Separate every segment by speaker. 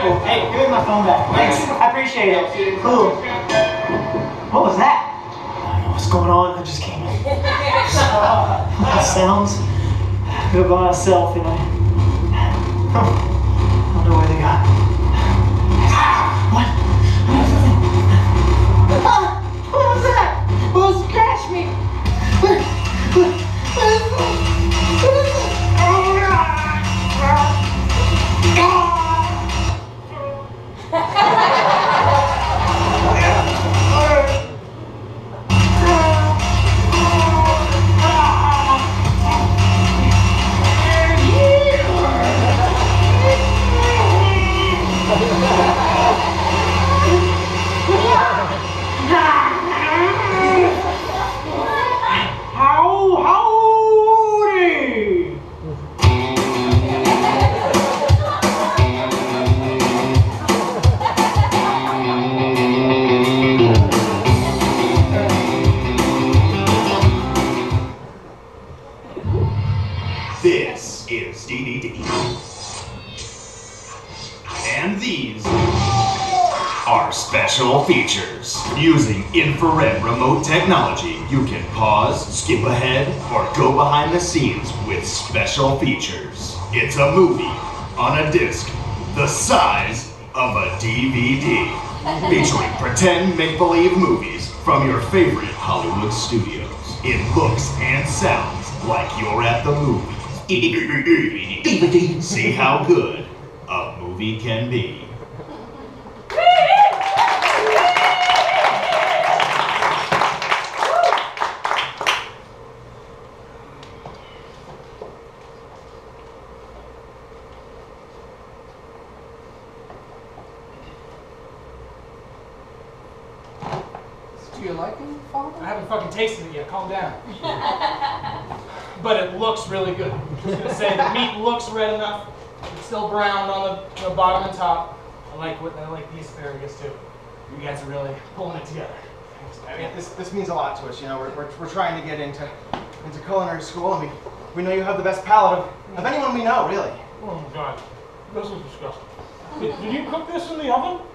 Speaker 1: cool. Hey, give me my phone back. Thanks. I appreciate it. Cool. What was that? I don't know what's going on. I just came in. That sounds. They're by myself, and I don't know where they got. What? What was that? Who scratched me?
Speaker 2: This is DDD. And these are special features. Using infrared remote technology, you can pause, skip ahead, or go behind the scenes with special features. It's a movie on a disc the size of a DVD, featuring pretend make-believe movies from your favorite Hollywood studios. It looks and sounds like you're at the movies. See how good a movie can be.
Speaker 3: Do you like it, Father?
Speaker 4: I haven't fucking tasted it yet. Calm down. But it looks really good. I'm just gonna say the meat looks red enough. It's still browned on the bottom and top. I like the asparagus too. You guys are really pulling it together.
Speaker 1: I mean, this means a lot to us. You know, we're trying to get into culinary school, and we know you have the best palate of anyone we know, really.
Speaker 4: Oh my god, this is disgusting. Did you cook this in the oven?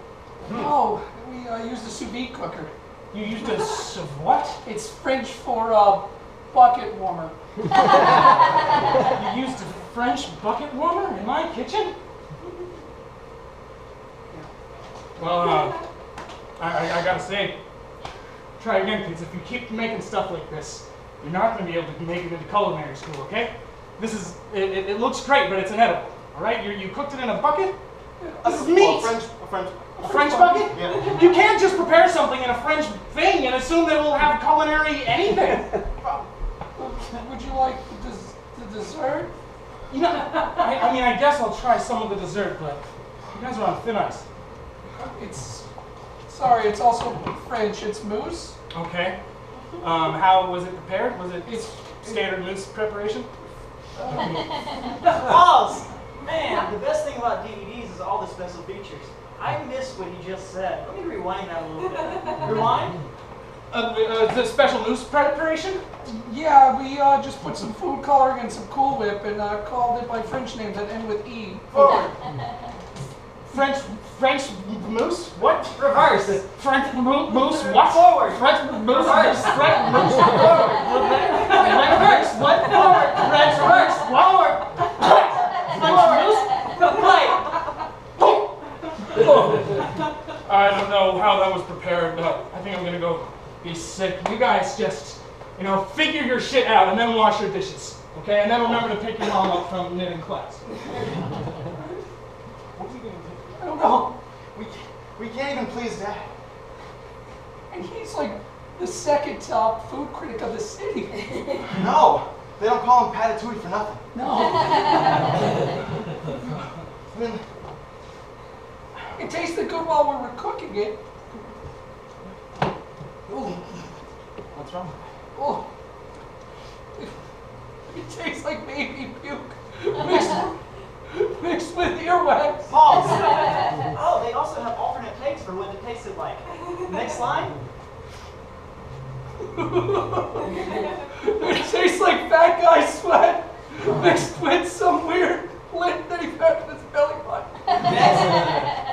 Speaker 3: No, we used a sous vide cooker.
Speaker 4: You used a what?
Speaker 3: It's French for bucket warmer.
Speaker 4: You used a French bucket warmer in my kitchen? Well, I gotta say, try again, kids. If you keep making stuff like this, you're not gonna be able to make it into culinary school, okay? This is, it looks great, but it's inedible, all right? You cooked it in a bucket? This is meat! A French bucket?
Speaker 1: Yeah.
Speaker 4: You can't just prepare something in a French thing and assume that it will have culinary anything.
Speaker 3: Would you like the dessert?
Speaker 4: You know, I mean, I guess I'll try some of the dessert, but you guys are on thin ice.
Speaker 3: Sorry, it's also French. It's mousse.
Speaker 4: Okay. How was it prepared? Was it standard mousse preparation?
Speaker 5: Oz! Man, the best thing about DVDs is all the special features. I missed what he just said. Let me rewind that a little bit. Rewind?
Speaker 4: The special mousse preparation?
Speaker 3: Yeah, we just put some food coloring and some Cool Whip and called it by French names that end with E.
Speaker 5: Forward.
Speaker 4: French mousse? What?
Speaker 5: Reverse.
Speaker 4: French mousse? What?
Speaker 5: Forward.
Speaker 4: French mousse?
Speaker 5: Reverse.
Speaker 4: French mousse?
Speaker 5: Forward.
Speaker 4: Reverse. What?
Speaker 5: Forward.
Speaker 4: French
Speaker 5: Reverse. Forward.
Speaker 4: French mousse?
Speaker 5: Right.
Speaker 4: I don't know how that was prepared, but I think I'm gonna go be sick. You guys just, figure your shit out and then wash your dishes, okay? And then remember to pick your mom up from knitting class. What are you gonna do?
Speaker 3: I don't know.
Speaker 1: We can't even please Dad.
Speaker 3: And he's like the second top food critic of the city.
Speaker 1: No, they don't call him Patatouille for nothing.
Speaker 3: No.
Speaker 1: I mean,
Speaker 3: It tasted good while we were cooking it.
Speaker 1: ooh, what's wrong?
Speaker 3: Oh. It tastes like baby puke mixed with earwax.
Speaker 5: Pause. Oh, they also have alternate takes for what it tasted like. Next line.
Speaker 3: It tastes like fat guy sweat mixed with some weird lint that he found in his belly button.
Speaker 5: Next.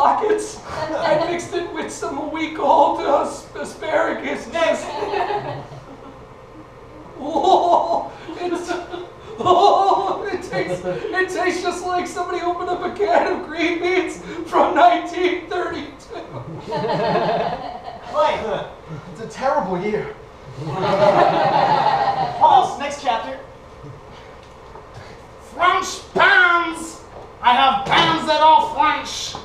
Speaker 3: Pockets. I mixed it with some week-old asparagus.
Speaker 5: Next.
Speaker 3: It tastes just like somebody opened up a can of green beans from 1932.
Speaker 5: Wait.
Speaker 6: It's a terrible year.
Speaker 5: Pause. Next chapter.
Speaker 4: French pans! I have pans that are French.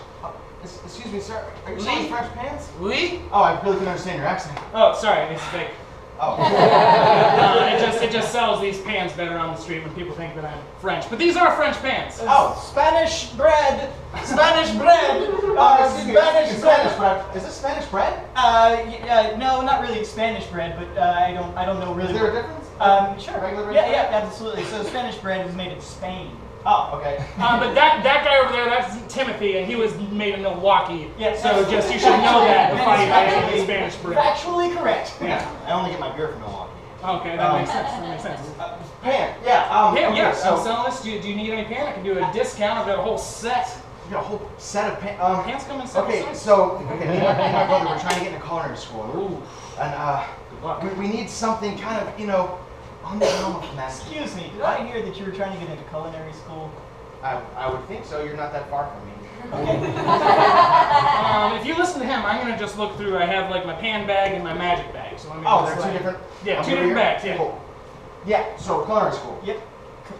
Speaker 6: Excuse me, sir. Are you selling
Speaker 4: Oui.
Speaker 6: French pants?
Speaker 4: Oui?
Speaker 6: Oh, I really couldn't understand your accent.
Speaker 4: Oh, sorry, it's fake.
Speaker 6: Oh.
Speaker 4: It just sells these pans better on the street when people think that I'm French. But these are French pans.
Speaker 6: Oh.
Speaker 5: Spanish bread. Spanish bread.
Speaker 6: Excuse me, Spanish bread. Is this Spanish bread?
Speaker 5: No, not really Spanish bread, but I don't know really.
Speaker 6: Is there a difference?
Speaker 5: Sure.
Speaker 6: Regular bread?
Speaker 5: Yeah, absolutely. So Spanish bread is made in Spain.
Speaker 6: Oh, okay.
Speaker 4: But that guy over there, that's Timothy, and he was made in Milwaukee.
Speaker 5: Yes.
Speaker 4: So just you should know that before you buy any Spanish bread.
Speaker 5: Factually correct.
Speaker 6: Yeah, I only get my beer from Milwaukee.
Speaker 4: Okay, that makes sense. That makes sense.
Speaker 6: Pan. Yeah.
Speaker 4: Yeah,
Speaker 6: okay,
Speaker 4: yeah.
Speaker 6: so
Speaker 4: I'm selling this. Do you need any pan? I can do a discount. I've got a whole set.
Speaker 6: you got a whole set of pan.
Speaker 4: Pants come in several
Speaker 6: Okay,
Speaker 4: sizes.
Speaker 6: so me and my brother we're trying to get into culinary school,
Speaker 4: Ooh.
Speaker 6: and
Speaker 4: Good luck.
Speaker 6: we need something kind of on the realm of magic.
Speaker 5: Excuse me. Did I hear that you were trying to get into culinary school?
Speaker 6: I would think so. You're not that far from me.
Speaker 5: Okay.
Speaker 4: If you listen to him, I'm gonna just look through. I have like my pan bag and my magic bag. So let me.
Speaker 6: Oh,
Speaker 4: just,
Speaker 6: they're two different.
Speaker 4: Yeah,
Speaker 6: over
Speaker 4: two different
Speaker 6: here?
Speaker 4: bags. Yeah.
Speaker 6: Cool. Yeah. So culinary school.
Speaker 5: Yep.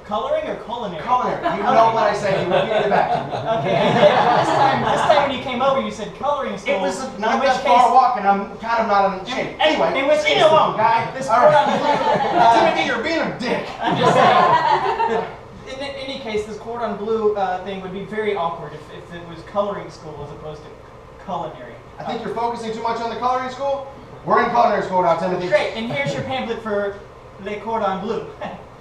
Speaker 5: Coloring or culinary?
Speaker 6: Culinary. You know what I say. You repeat it back.
Speaker 5: Okay. This time when you came over, you said coloring school.
Speaker 6: It was
Speaker 5: in
Speaker 6: not
Speaker 5: which
Speaker 6: that far
Speaker 5: case-
Speaker 6: walk, and I'm kind of not in shape. Anyway,
Speaker 5: in which
Speaker 6: leave me
Speaker 5: case-
Speaker 6: alone, guy.
Speaker 5: This
Speaker 6: All right.
Speaker 5: cordon
Speaker 6: Timothy, you're being a dick.
Speaker 5: I'm just saying. In any case, this cordon bleu thing would be very awkward if it was coloring school as opposed to culinary.
Speaker 6: I think you're focusing too much on the culinary school. We're in culinary school now, Timothy.
Speaker 5: Great, and here's your pamphlet for Le Cordon Bleu.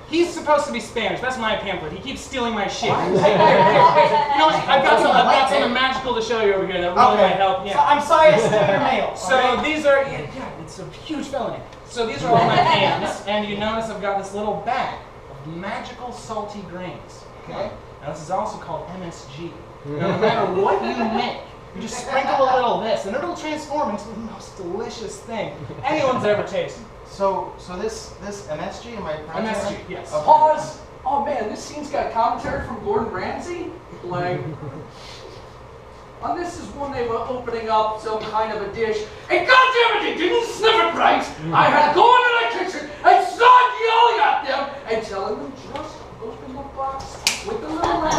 Speaker 4: He's supposed to be Spanish. That's my pamphlet. He keeps stealing my shit. You know what? I've got something magical to show you over here that really might help.
Speaker 5: So
Speaker 4: Yeah.
Speaker 5: I'm sorry I stole your mail.
Speaker 4: So
Speaker 5: alright?
Speaker 4: these are, yeah, it's a huge felony. So these are all my pans, and you notice I've got this little bag of magical salty grains. Okay? Now this is also called MSG. No matter what you make, you just sprinkle a little of this, and it'll transform into the most delicious thing anyone's ever tasted.
Speaker 6: So this MSG, am I pronouncing
Speaker 4: MSG,
Speaker 6: it?
Speaker 4: yes.
Speaker 6: Okay.
Speaker 3: Pause. Oh man, this scene's got commentary from Gordon Ramsay. Like, on this is when they were opening up some kind of a dish. And goddammit, they didn't sniff it right. I had to go into the kitchen and start yelling at them and telling them just open the box with the little ranch.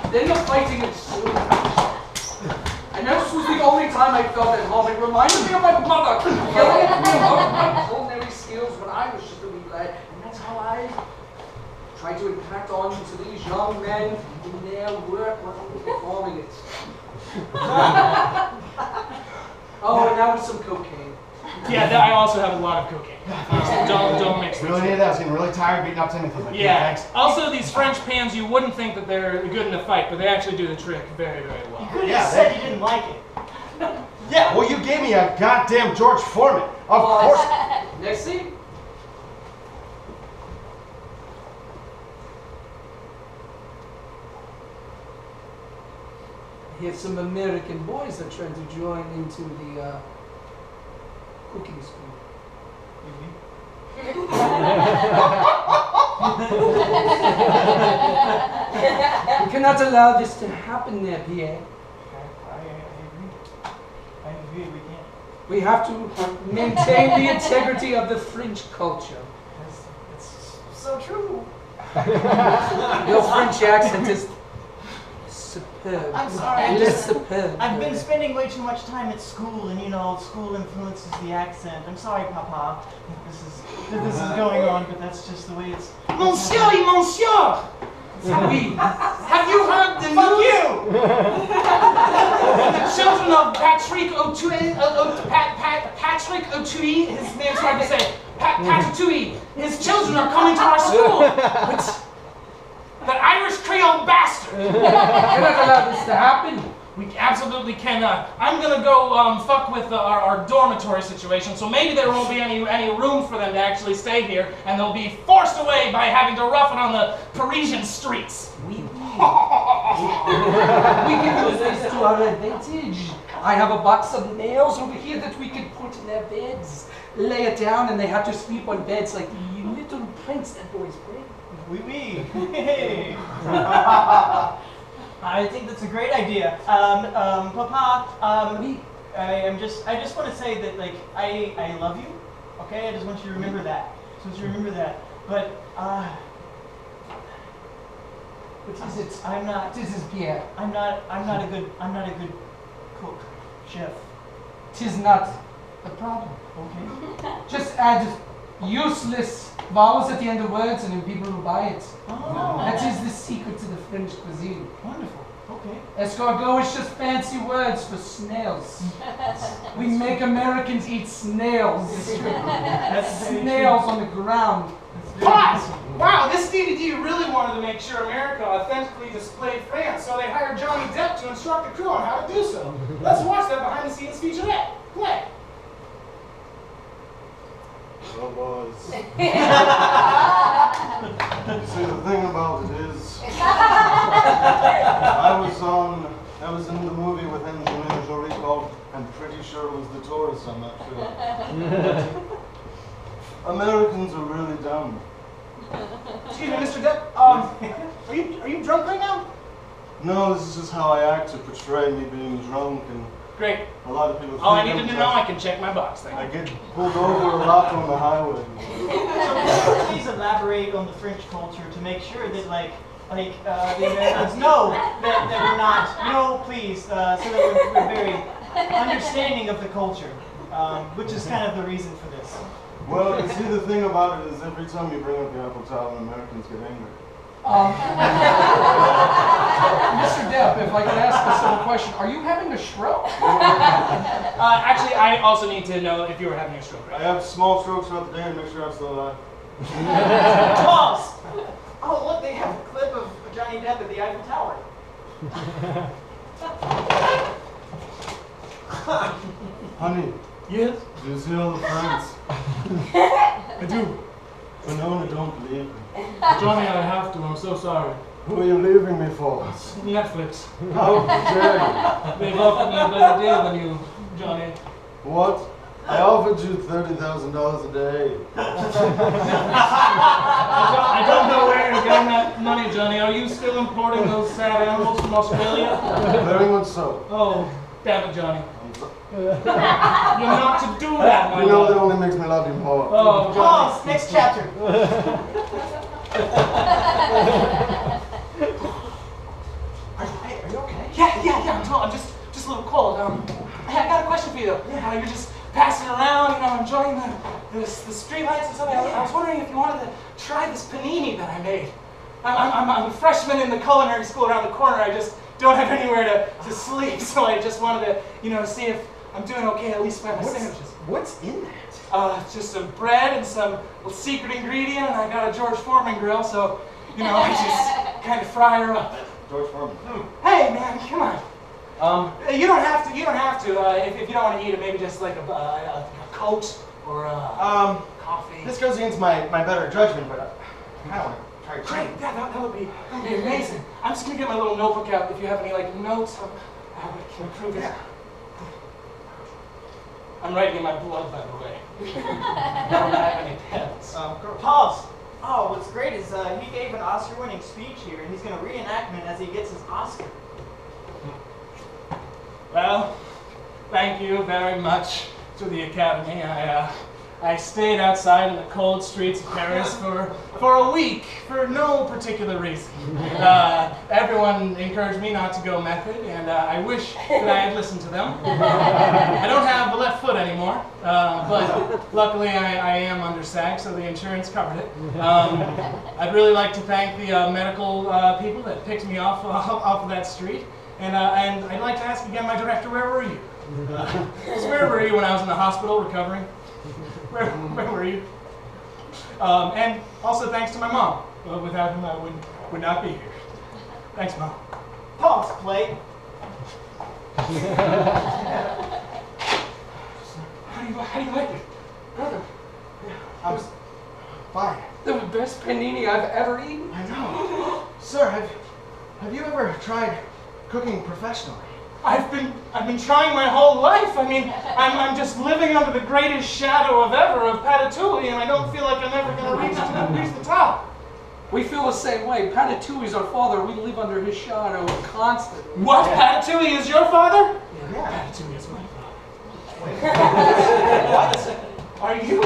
Speaker 3: And then the fighting ensued. And this was the only time I felt at home. It reminded me of my mother yelling at me about my culinary skills when I was just a wee lad. And that's how I try to impact on to these young men in their work while I'm performing it. Oh, and that was some cocaine.
Speaker 4: Yeah, I also have a lot of cocaine. Don't mix
Speaker 6: Really
Speaker 4: these.
Speaker 6: needed that. I was getting really tired beating up Timothy. But
Speaker 4: Yeah.
Speaker 6: thanks.
Speaker 4: Also, these French pans, you wouldn't think that they're good in a fight, but they actually do the trick very, very well.
Speaker 5: You could have
Speaker 6: Yeah,
Speaker 5: said you didn't like it.
Speaker 6: Yeah. Well, you gave me a goddamn George Foreman. Of course.
Speaker 3: Next scene. Here's some American boys that are trying to join into the cooking school. We cannot allow this to happen there, Pierre.
Speaker 5: I agree. I agree, we can't.
Speaker 3: We have to maintain the integrity of the French culture.
Speaker 5: It's so true.
Speaker 3: Your French accent is superb.
Speaker 5: I'm sorry, I
Speaker 3: It is
Speaker 5: just-
Speaker 3: superb.
Speaker 5: I've been spending way too much time at school, and school influences the accent. I'm sorry, Papa, that this is going on, but that's just the way it's.
Speaker 4: Monsieur, monsieur!
Speaker 3: Oui.
Speaker 4: Have you heard the
Speaker 5: Fuck
Speaker 4: news?
Speaker 5: you!
Speaker 4: The children of Patrick O'Toole, Patrick O'Toole, his name's hard to say, Patrick, his children are coming to our school. That Irish Creole bastard.
Speaker 3: We cannot allow this to happen.
Speaker 4: We absolutely cannot. I'm gonna go fuck with our dormitory situation, so maybe there won't be any room for them to actually stay here, and they'll be forced away by having to rough it on the Parisian streets.
Speaker 3: Oui. We can use this to our advantage. I have a box of nails over here that we can put in their beds. Lay it down and they have to sleep on beds like the little prince that boys play.
Speaker 5: Oui, oui. Hey. I think that's a great idea. Papa, I just want to say that, like, I love you. Okay, I just want you to remember that. But,
Speaker 3: What is it?
Speaker 5: I'm not.
Speaker 3: This is Pierre.
Speaker 5: I'm not a good cook, chef.
Speaker 3: Tis not the problem.
Speaker 5: Okay.
Speaker 3: Just add useless vowels at the end of words and then people will buy it.
Speaker 5: Oh.
Speaker 3: That is the secret to the French cuisine.
Speaker 5: Wonderful. Okay.
Speaker 3: Escargot is just fancy words for snails. We make Americans eat snails.
Speaker 5: That's very
Speaker 3: Snails on the ground.
Speaker 4: Pause! Wow, this DVD really wanted to make sure America authentically displayed France, so they hired Johnny Depp to instruct the crew on how to do so. Let's watch that behind-the-scenes featurette. Play.
Speaker 6: Well, boys. See, the thing about it is, I was in the movie with Angelina Jolie called I'm Pretty Sure It Was the Tourist, I'm not sure. Americans are really dumb.
Speaker 4: Excuse me, Mr. Depp, are you drunk right now?
Speaker 6: No, this is just how I act to portray me being drunk, and
Speaker 4: Great.
Speaker 6: a lot of people
Speaker 4: All I
Speaker 6: think
Speaker 4: needed
Speaker 6: I'm
Speaker 4: to know,
Speaker 6: drunk.
Speaker 4: I can check my box. Thank
Speaker 6: I
Speaker 4: you.
Speaker 6: get pulled over a lot on the highway.
Speaker 5: So please elaborate on the French culture to make sure that the Americans know that we're not. No, please, so that we're very understanding of the culture, which is kind of the reason for this.
Speaker 6: Well, you see, the thing about it is every time you bring up the apple towel, Americans get angry.
Speaker 3: Mr. Depp, if I could ask a simple question, are you having a stroke?
Speaker 4: Actually, I also need to know if you were having a stroke.
Speaker 6: I have small strokes throughout the day to make sure I'm still alive.
Speaker 5: Pause! Oh, look, they have a clip of Johnny Depp at the Eiffel Tower.
Speaker 6: Honey,
Speaker 4: Yes?
Speaker 6: do you see all the friends?
Speaker 4: I do.
Speaker 6: Winona don't believe me.
Speaker 4: Johnny, I have to. I'm so sorry.
Speaker 6: Who are you leaving me for?
Speaker 4: Netflix.
Speaker 6: How dare you?
Speaker 4: They've offered me a better deal than you, Johnny.
Speaker 6: What? I offered you $30,000 a day.
Speaker 4: I don't know where you're getting that money, Johnny. Are you still importing those sad animals from Australia?
Speaker 6: Very much so.
Speaker 4: Oh, damn it, Johnny.
Speaker 6: I'm so-
Speaker 4: You're not to do that, my
Speaker 6: You know that
Speaker 4: love.
Speaker 6: only makes me love you more.
Speaker 4: Oh, Johnny.
Speaker 5: Pause! Next chapter.
Speaker 1: Are you okay?
Speaker 4: Yeah. I'm just a little cold. Hey, I got a question for you. You're just passing around, enjoying the street lights and stuff. I was wondering if you wanted to try this panini that I made. I'm a freshman in the culinary school around the corner. I just don't have anywhere to sleep, so I just wanted to, see if I'm doing okay at least by my sandwiches.
Speaker 1: What's in that?
Speaker 4: Just some bread and some secret ingredient, and I got a George Foreman grill, so, I just kind of fry her up.
Speaker 6: George Foreman.
Speaker 4: Hey, man, come on. You don't have to. If you don't want to eat it, maybe just like a Coke or coffee.
Speaker 1: This goes against my better judgment, but I kind of want to try to
Speaker 4: Great, yeah, that would be amazing. I'm just gonna get my little notebook out. If you have any notes, I can improve it. I'm writing in my blood, by the way. I don't have any pens.
Speaker 5: Pause. Oh, what's great is he gave an Oscar-winning speech here, and he's going to reenact it as he gets his Oscar.
Speaker 4: Well, thank you very much to the Academy. I stayed outside in the cold streets of Paris for a week for no particular reason. Everyone encouraged me not to go method, and I wish that I had listened to them. I don't have the left foot anymore, but luckily I am under SAG, so the insurance covered it. I'd really like to thank the medical people that picked me off of that street, and I'd like to ask again my director, where were you? So where were you when I was in the hospital recovering? Where were you? And also thanks to my mom. Without him, I would not be here. Thanks, Mom.
Speaker 5: Pause, play.
Speaker 4: How do you like it? Brother,
Speaker 1: I'm fine.
Speaker 3: The best panini I've ever eaten.
Speaker 1: I know. Sir,
Speaker 6: Have you ever tried cooking professionally?
Speaker 4: I've been trying my whole life. I mean, I'm just living under the greatest shadow of ever of Patatouille, and I don't feel like I'm ever going to reach the top.
Speaker 3: We feel the same way. Patatouille's our father. We live under his shadow constantly.
Speaker 4: What? Patatouille is your father?
Speaker 3: Yeah.
Speaker 4: Patatouille is my father. Are you?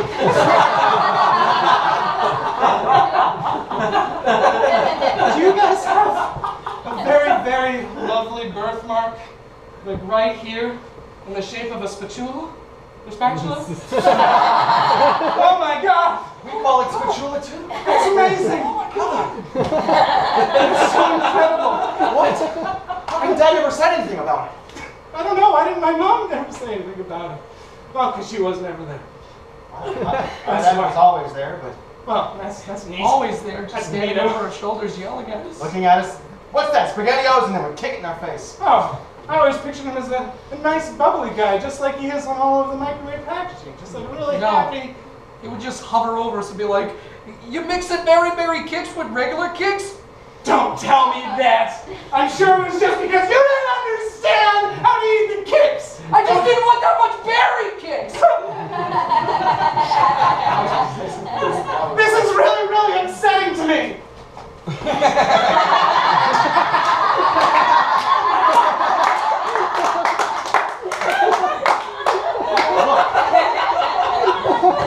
Speaker 4: Do you guys have a very, very lovely birthmark, like right here, in the shape of a spatula? A spatula? Oh my God!
Speaker 6: We call it spatula too.
Speaker 4: It's amazing! Oh my God! It's so incredible!
Speaker 6: What? How come Dad never said anything about it?
Speaker 4: I don't know. My mom never said anything about it. Well, because she was never there.
Speaker 6: Dad was always there, but
Speaker 4: Well, that's neat.
Speaker 3: Always there, just
Speaker 4: That's
Speaker 3: standing
Speaker 4: neat, huh?
Speaker 3: over our shoulders, yelling at us.
Speaker 6: looking at us. What's that? SpaghettiOs, and then would kick it in our face.
Speaker 4: Oh, I always pictured him as a nice, bubbly guy, just like he is on all of the microwave packaging. Just like really
Speaker 3: No.
Speaker 4: happy.
Speaker 3: He would just hover over us and be like, "You mixing Berry Berry kicks with regular kicks?"
Speaker 4: Don't tell me that. I'm sure it was just because you didn't understand how to eat the kicks.
Speaker 3: I just didn't want that much berry kicks.
Speaker 4: This is really, really upsetting to me.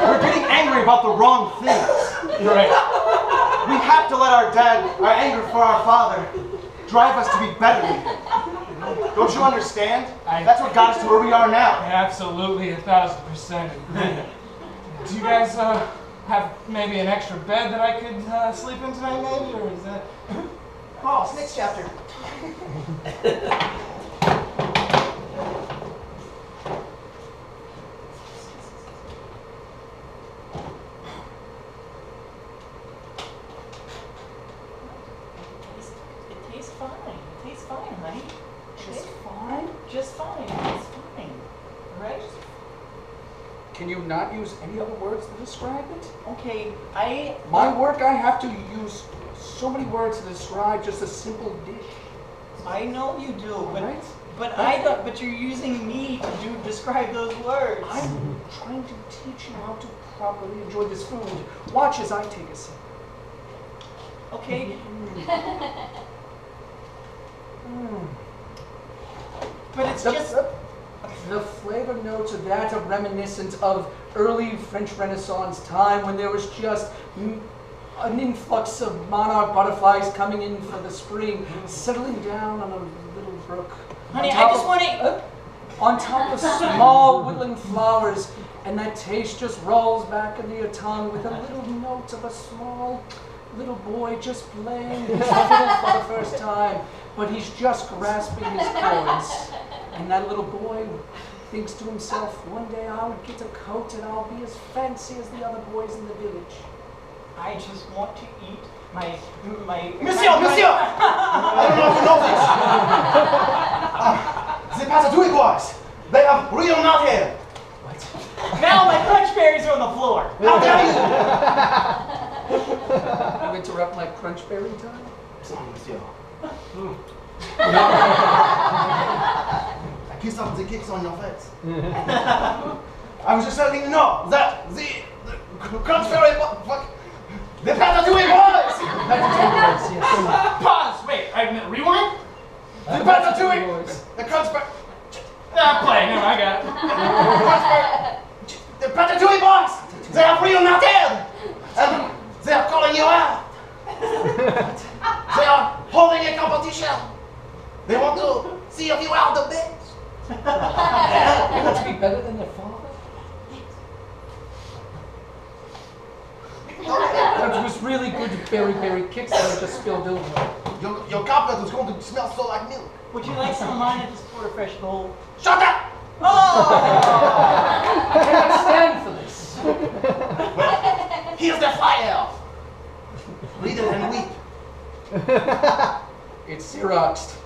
Speaker 6: We're getting angry about the wrong things.
Speaker 4: Right.
Speaker 6: We have to let our anger for our father, drive us to be better. Don't you understand? That's what got us to where we are now.
Speaker 4: Absolutely, 1000% agree. Do you guys have maybe an extra bed that I could sleep in tonight, maybe, or is that?
Speaker 5: Boss, next chapter.
Speaker 7: It tastes fine. It tastes fine, honey.
Speaker 3: Just fine?
Speaker 7: Just fine. It's fine. Right?
Speaker 3: Can you not use any other words to describe it?
Speaker 7: Okay,
Speaker 3: My work, I have to use so many words to describe just a simple dish.
Speaker 7: I know you do,
Speaker 3: Right?
Speaker 7: but you're using me to describe those words.
Speaker 3: I'm trying to teach you how to properly enjoy this food. Watch as I take a sip.
Speaker 7: Okay, but it's just
Speaker 3: The flavor notes of that are reminiscent of early French Renaissance time when there was just an influx of monarch butterflies coming in for the spring, settling down on a little brook.
Speaker 7: Honey,
Speaker 3: On
Speaker 7: I
Speaker 3: top
Speaker 7: just
Speaker 3: of-
Speaker 7: want to.
Speaker 3: On top of small woodland flowers, and that taste just rolls back into your tongue with a little note of a small little boy just playing his fiddle for the first time, but he's just grasping his chords. And that little boy thinks to himself, one day I'll get a coat and I'll be as fancy as the other boys in the village.
Speaker 7: I just want to eat my.
Speaker 6: Monsieur! I don't know if you know this. The Patatouille boys, they have real nut here.
Speaker 7: Now my crunch berries are on the floor.
Speaker 6: How dare you?
Speaker 3: You interrupt my crunch berry time?
Speaker 6: Sorry, monsieur. I kissed up the kicks on your face. I was just letting you know that the crunch berry the Patatouille boys!
Speaker 4: Pause. Wait. Rewind.
Speaker 6: The Patatouille, the crunch berry.
Speaker 4: Play. No, I got it.
Speaker 6: The Patatouille boys! They have real nut here! And they are calling you out! They are holding a competition! They want to see if you are the best!
Speaker 3: You want to be better than your father? That was really good berry kicks that I just spilled over.
Speaker 6: Your carpet is going to smell so like milk.
Speaker 7: Would you like some of mine at this quarter fresh bowl?
Speaker 6: Shut up!
Speaker 3: I cannot stand for this.
Speaker 6: Well, here's the fire! Read it and weep.
Speaker 3: It's Xeroxed.